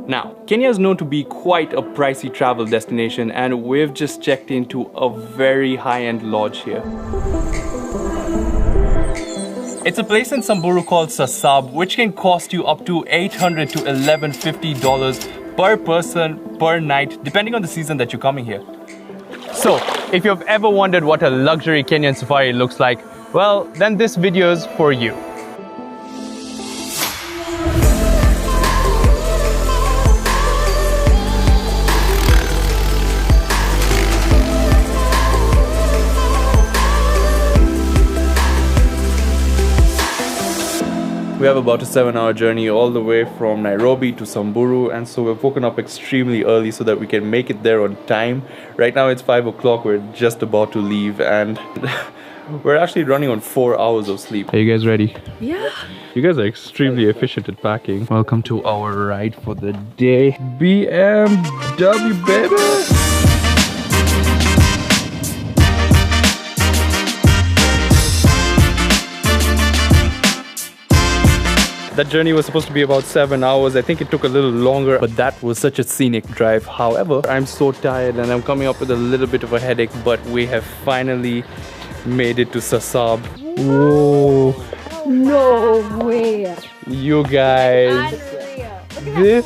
Now, Kenya is known to be quite a pricey travel destination, and we've just checked into a very high-end lodge here. It's a place in Samburu called Sasab, which can cost you up to $800 to $1,150 per person per night, depending on the season that you're coming here. So, if you've ever wondered what a luxury Kenyan safari looks like, well, then this video is for you. We have about a 7-hour journey all the way from Nairobi to Samburu, and so we've woken up extremely early so that we can make it there on time. Right now it's 5 o'clock, we're just about to leave, and we're actually running on 4 hours of sleep. Are you guys ready? Yeah. You guys are extremely efficient at packing. Welcome to our ride for the day. BMW, baby! That journey was supposed to be about 7 hours. I think it took a little longer, but that was such a scenic drive. However, I'm so tired and I'm coming up with a little bit of a headache, but we have finally made it to Sasab. Whoa! No way! You guys, Unreal.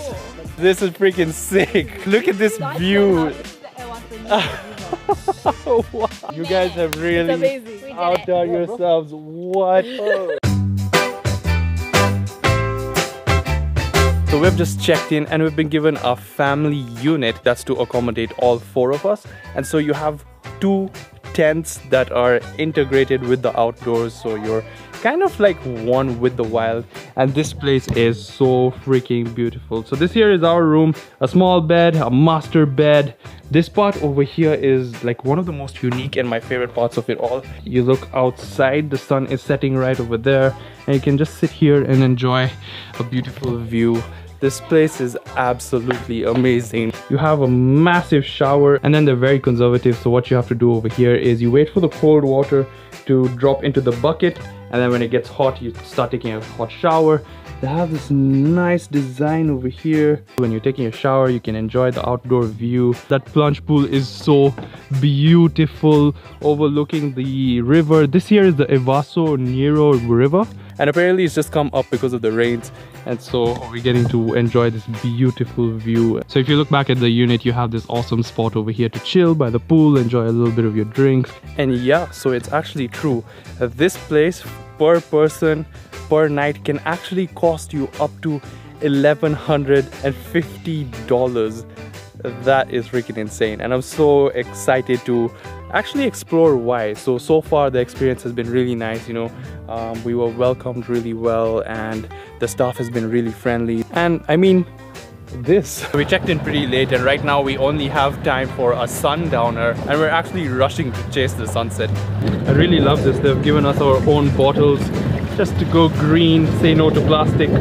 this is freaking sick. Look at this view. Wow. You guys have really outdone yourselves. What? So we've just checked in and we've been given a family unit that's to accommodate all 4 of us. And so you have 2 tents that are integrated with the outdoors, so you're kind of like one with the wild. And this place is so freaking beautiful. So this here is our room, a small bed, a master bed. This part over here is like one of the most unique and my favorite parts of it all. You look outside, the sun is setting right over there, and you can just sit here and enjoy a beautiful view. This place is absolutely amazing. You have a massive shower, and then they're very conservative, so what you have to do over here is you wait for the cold water to drop into the bucket, and then when it gets hot you start taking a hot shower. They have this nice design over here. When you're taking a shower, you can enjoy the outdoor view. That plunge pool is so beautiful, overlooking the river. This here is the Evaso Nero River, and apparently it's just come up because of the rains, and so we're getting to enjoy this beautiful view. So if you look back at the unit, you have this awesome spot over here to chill by the pool, enjoy a little bit of your drinks. And yeah, so it's actually true that this place per person per night can actually cost you up to $1,150. That is freaking insane, and I'm so excited to actually explore why. So far the experience has been really nice, you know. We were welcomed really well, and the staff has been really friendly, and I mean we checked in pretty late, and right now we only have time for a sundowner, and we're actually rushing to chase the sunset. I really love this. They've given us our own bottles just to go green, say no to plastic.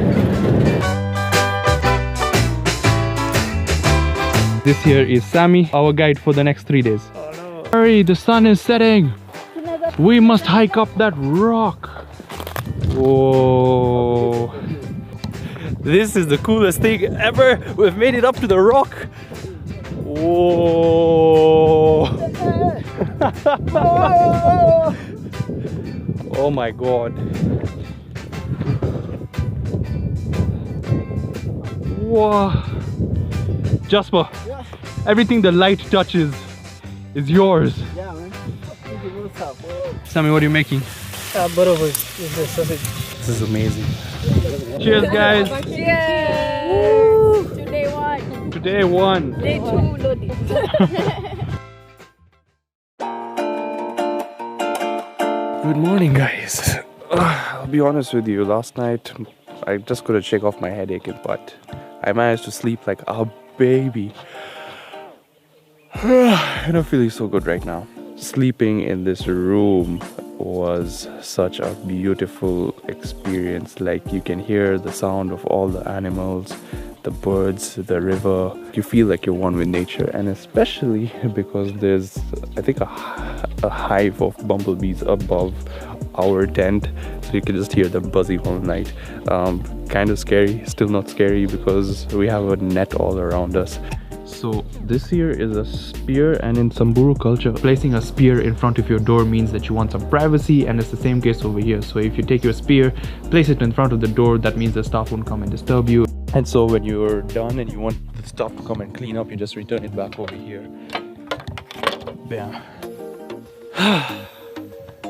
This here is Sammy, our guide for the next 3 days. Oh no. Hurry, the sun is setting. We must hike up that rock. Whoa. This is the coolest thing ever. We've made it up to the rock. Whoa. Oh my god. Whoa. Jasper, yeah. Everything the light touches is yours. Yeah, man. Sammy, what are you making? Barover. Sausage. This is amazing. Cheers, guys. Cheers. Woo. To day 1. To day 1. Day 2 loading. Good morning, guys. I'll be honest with you, last night I just couldn't shake off my headache, but I managed to sleep like a baby. And I'm feeling so good right now. Sleeping in this room was such a beautiful experience. Like, you can hear the sound of all the animals, the birds, the river. You feel like you're one with nature, and especially because there's, I think, a hive of bumblebees above our tent, so you can just hear them buzzing all night. Kind of scary, still not scary because we have a net all around us. So this here is a spear, and in Samburu culture, placing a spear in front of your door means that you want some privacy, and it's the same case over here. So if you take your spear, place it in front of the door, that means the staff won't come and disturb you. And so when you're done and you want the staff to come and clean up, you just return it back over here. Bam.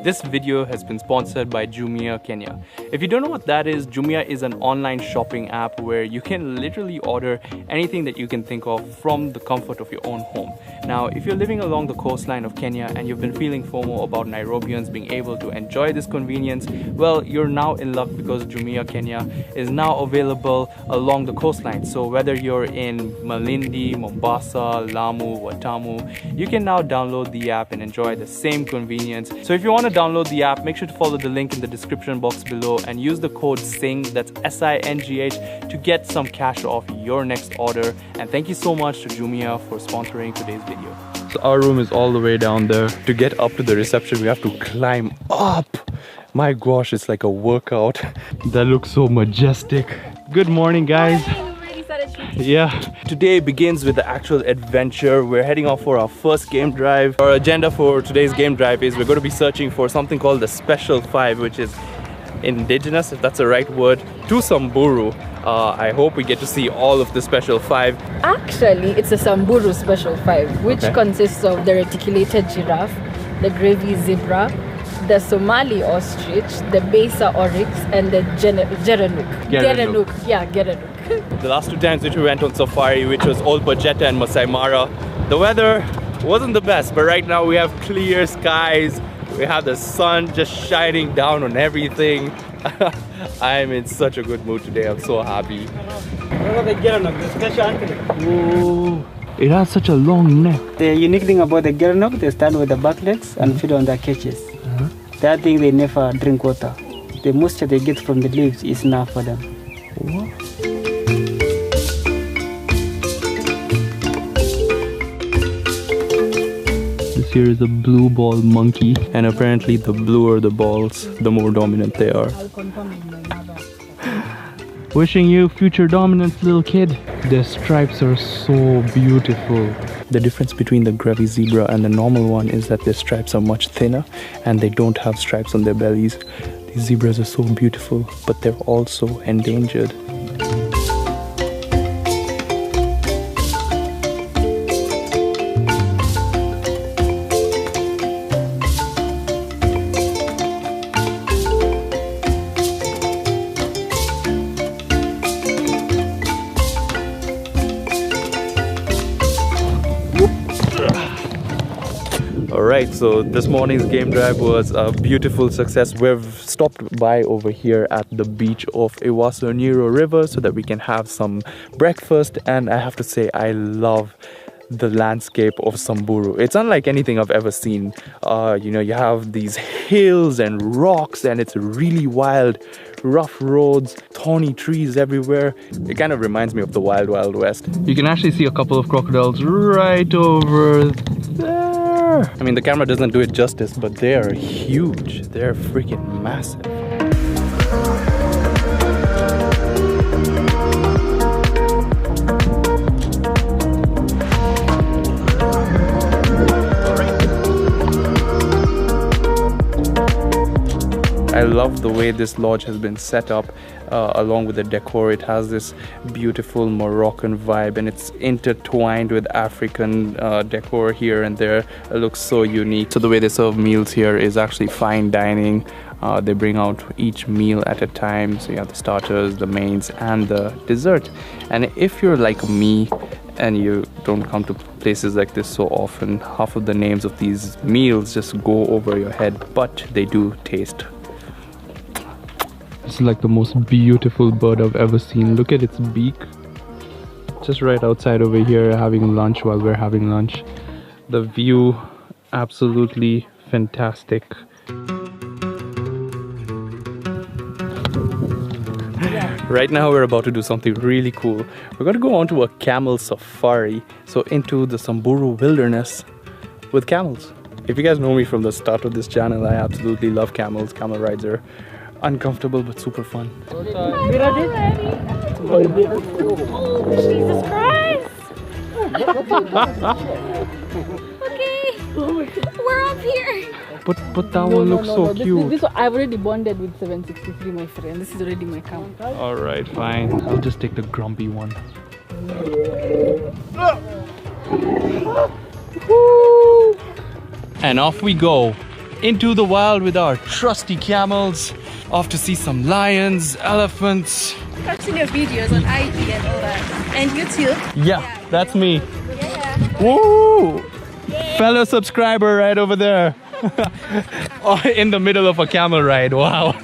This video has been sponsored by Jumia Kenya. If you don't know what that is, Jumia is an online shopping app where you can literally order anything that you can think of from the comfort of your own home. Now, if you're living along the coastline of Kenya and you've been feeling FOMO about Nairobians being able to enjoy this convenience, well, you're now in luck because Jumia Kenya is now available along the coastline. So whether you're in Malindi, Mombasa, Lamu, Watamu, you can now download the app and enjoy the same convenience. So if you want to download the app, make sure to follow the link in the description box below and use the code SINGH, that's SINGH, to get some cash off your next order. And thank you so much to Jumia for sponsoring today's video. So our room is all the way down there. To get up to the reception, we have to climb up. My gosh, it's like a workout. That looks so majestic. Good morning, guys. Yeah, today begins with the actual adventure. We're heading off for our first game drive. Our agenda for today's game drive is we're going to be searching for something called the Special 5, which is indigenous, if that's the right word, to Samburu. I hope we get to see all of the Special 5. Actually, it's a Samburu Special 5, which consists of the reticulated giraffe, the gravy zebra, the Somali ostrich, the Besa oryx, and the Gerenuk. Yeah, Gerenuk. The last two times which we went on safari, which was Old Pajeta and Masai Mara, the weather wasn't the best, but right now we have clear skies. We have the sun just shining down on everything. I'm in such a good mood today. I'm so happy. Ooh, it has such a long neck. The unique thing about the Gerenuk, they stand with the back legs and feed on their cages. That thing, they never drink water. The moisture they get from the leaves is enough for them. What? This here is a blue ball monkey, and apparently the bluer the balls, the more dominant they are. Wishing you future dominance, little kid. Their stripes are so beautiful. The difference between the gravy zebra and the normal one is that their stripes are much thinner and they don't have stripes on their bellies. These zebras are so beautiful, but they're also endangered. Alright, so this morning's game drive was a beautiful success. We've stopped by over here at the beach of Iwaso-Nyiro River so that we can have some breakfast, and I have to say I love the landscape of Samburu. It's unlike anything I've ever seen. You know, you have these hills and rocks, and it's really wild, rough roads, thorny trees everywhere. It kind of reminds me of the Wild Wild West. You can actually see a couple of crocodiles right over there. I mean, the camera doesn't do it justice, but they are huge. They're freaking massive. I love the way this lodge has been set up along with the decor. It has this beautiful Moroccan vibe and it's intertwined with African decor here and there. It looks so unique. So the way they serve meals here is actually fine dining. They bring out each meal at a time. So you have the starters, the mains and the dessert. And if you're like me and you don't come to places like this so often, half of the names of these meals just go over your head, but they do taste. This is like the most beautiful bird I've ever seen. Look at its beak. Just right outside over here having lunch while we're having lunch. The view, absolutely fantastic. Right now we're about to do something really cool. We're going to go on to a camel safari. So into the Samburu wilderness with camels. If you guys know me from the start of this channel, I absolutely love camels. Camel rides are uncomfortable but super fun. Oh, Jesus Christ! Okay, we're up here. But that one looks so cute. This one, I've already bonded with 763, my friend. This is already my camel. Alright, fine. I'll just take the grumpy one. And off we go into the wild with our trusty camels. Off to see some lions, elephants. I've seen your videos on IG and all that. And YouTube. Yeah, that's me. Yeah. Woo! Fellow subscriber right over there. Oh, in the middle of a camel ride. Wow.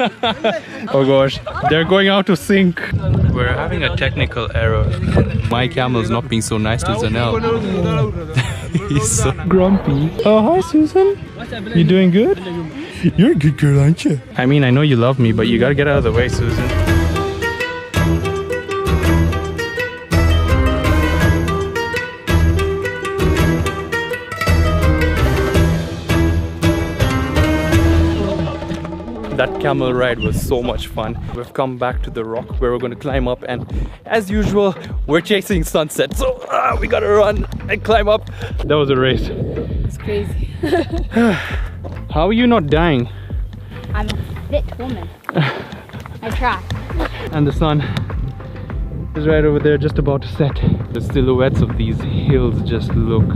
Oh gosh, they're going out to sink. We're having a technical error. My camel is not being so nice to Zanel. He's so grumpy. Oh, hi Susan. You doing good? You're a good girl, aren't you? I mean, I know you love me, but you gotta get out of the way, Susan. That camel ride was so much fun. We've come back to the rock where we're going to climb up, and as usual, we're chasing sunset. So we gotta run and climb up. That was a race. It's crazy. How are you not dying? I'm a fit woman. I try. And the sun is right over there, just about to set. The silhouettes of these hills just look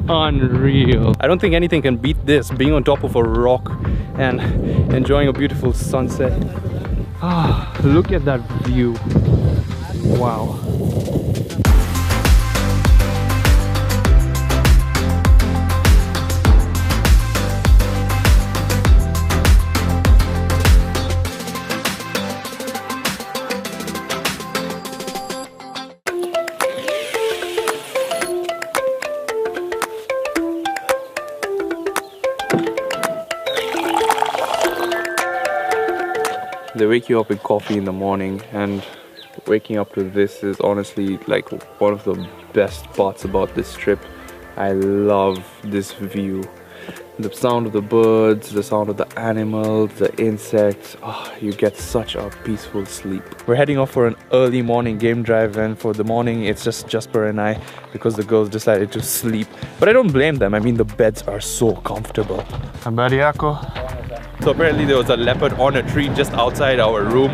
unreal. I don't think anything can beat this, being on top of a rock and enjoying a beautiful sunset. Ah, look at that view. Wow. They wake you up with coffee in the morning, and waking up to this is honestly like one of the best parts about this trip. I love this view. The sound of the birds, the sound of the animals, the insects. Oh, you get such a peaceful sleep. We're heading off for an early morning game drive, and for the morning it's just Jasper and I because the girls decided to sleep. But I don't blame them. I mean, the beds are so comfortable. So apparently there was a leopard on a tree just outside our room,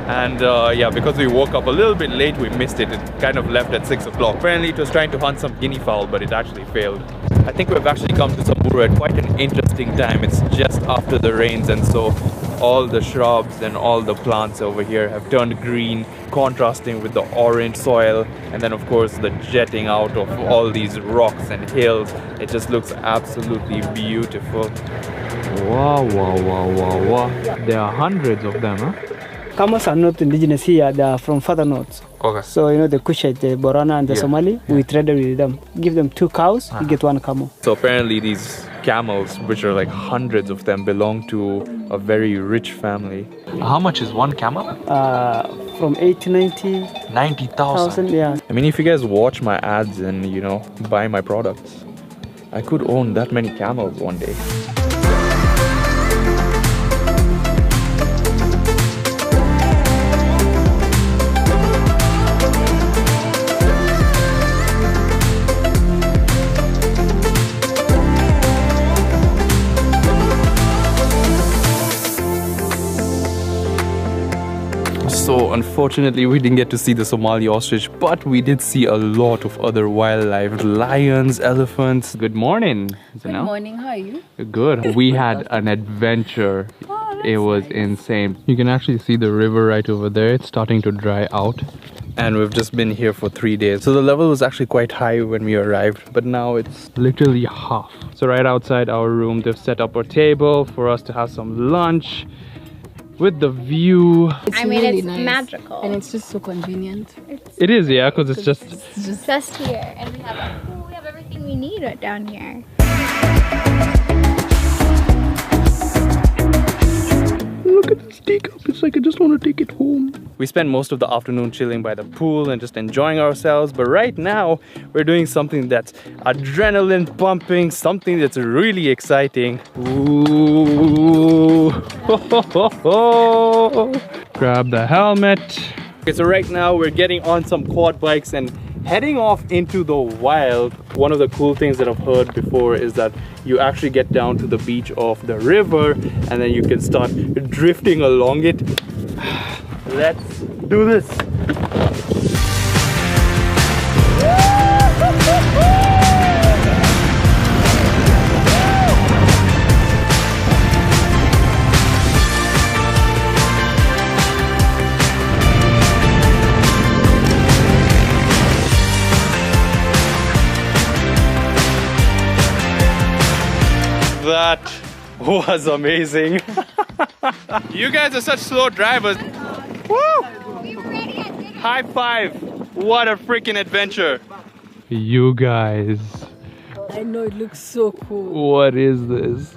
and yeah, because we woke up a little bit late, we missed it. It kind of left at 6 o'clock. Apparently it was trying to hunt some guinea fowl, but it actually failed. I think we've actually come to Samburu at quite an interesting time. It's just after the rains, and so all the shrubs and all the plants over here have turned green, contrasting with the orange soil, and then of course the jetting out of all these rocks and hills. It just looks absolutely beautiful. Wow, wow, wow, wow, wow. There are hundreds of them, huh? Camels are not indigenous here, they are from further north. Okay. So, you know, the Kushite, the Borana and the Somali, we traded with them. Give them 2 cows, you get 1 camel. So apparently these camels, which are like hundreds of them, belong to a very rich family. How much is 1 camel? From 8 to 90. 90,000. Yeah. I mean, if you guys watch my ads and, you know, buy my products, I could own that many camels one day. So unfortunately we didn't get to see the Somali ostrich, but we did see a lot of other wildlife, lions, elephants. Good morning. Good morning, how are you? Good. We had an adventure. It was insane. You can actually see the river right over there. It's starting to dry out. And we've just been here for 3 days. So the level was actually quite high when we arrived, but now it's literally half. So right outside our room, they've set up a table for us to have some lunch. With the view. I mean, really it's nice. Magical. And it's just so convenient. It is, yeah, because it's just here. And we have everything we need down here. Look at this teacup. It's like I just want to take it home. We spent most of the afternoon chilling by the pool and just enjoying ourselves. But right now, we're doing something that's adrenaline pumping, something that's really exciting. Ooh. Grab the helmet. Okay, so right now we're getting on some quad bikes and heading off into the wild. One of the cool things that I've heard before is that you actually get down to the beach of the river and then you can start drifting along it. Let's do this. That was amazing. You guys are such slow drivers. Woo! High five! What a freaking adventure! You guys. I know, it looks so cool. What is this?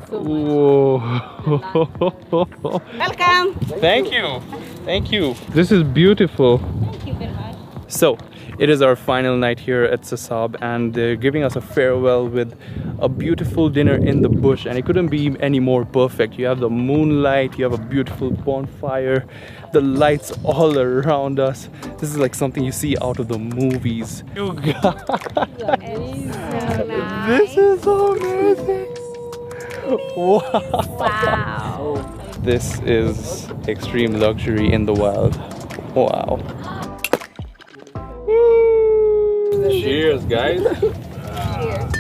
Whoa! Welcome. Thank you. Thank you. This is beautiful. Thank you very much. So, it is our final night here at Sasab and they're giving us a farewell with a beautiful dinner in the bush, and it couldn't be any more perfect. You have the moonlight, you have a beautiful bonfire, the lights all around us. This is like something you see out of the movies. You guys, this is amazing. Wow. This is extreme luxury in the wild. Wow. Cheers, guys. Cheers.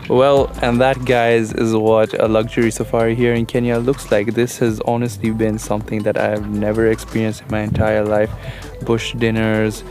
Well, and that, guys, is what a luxury safari here in Kenya looks like. This has honestly been something that I've never experienced in my entire life. Bush dinners,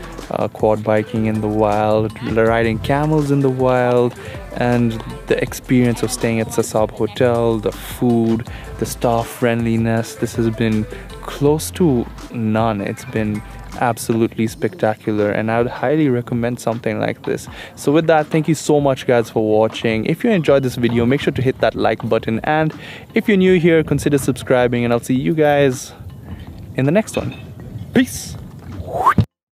quad biking in the wild, riding camels in the wild, and the experience of staying at Sasab Hotel, the food, the staff friendliness. This has been close to none. It's been absolutely spectacular and I would highly recommend something like this. So with that, thank you so much guys for watching. If you enjoyed this video, make sure to hit that like button, and if you're new here, consider subscribing, and I'll see you guys in the next one. Peace.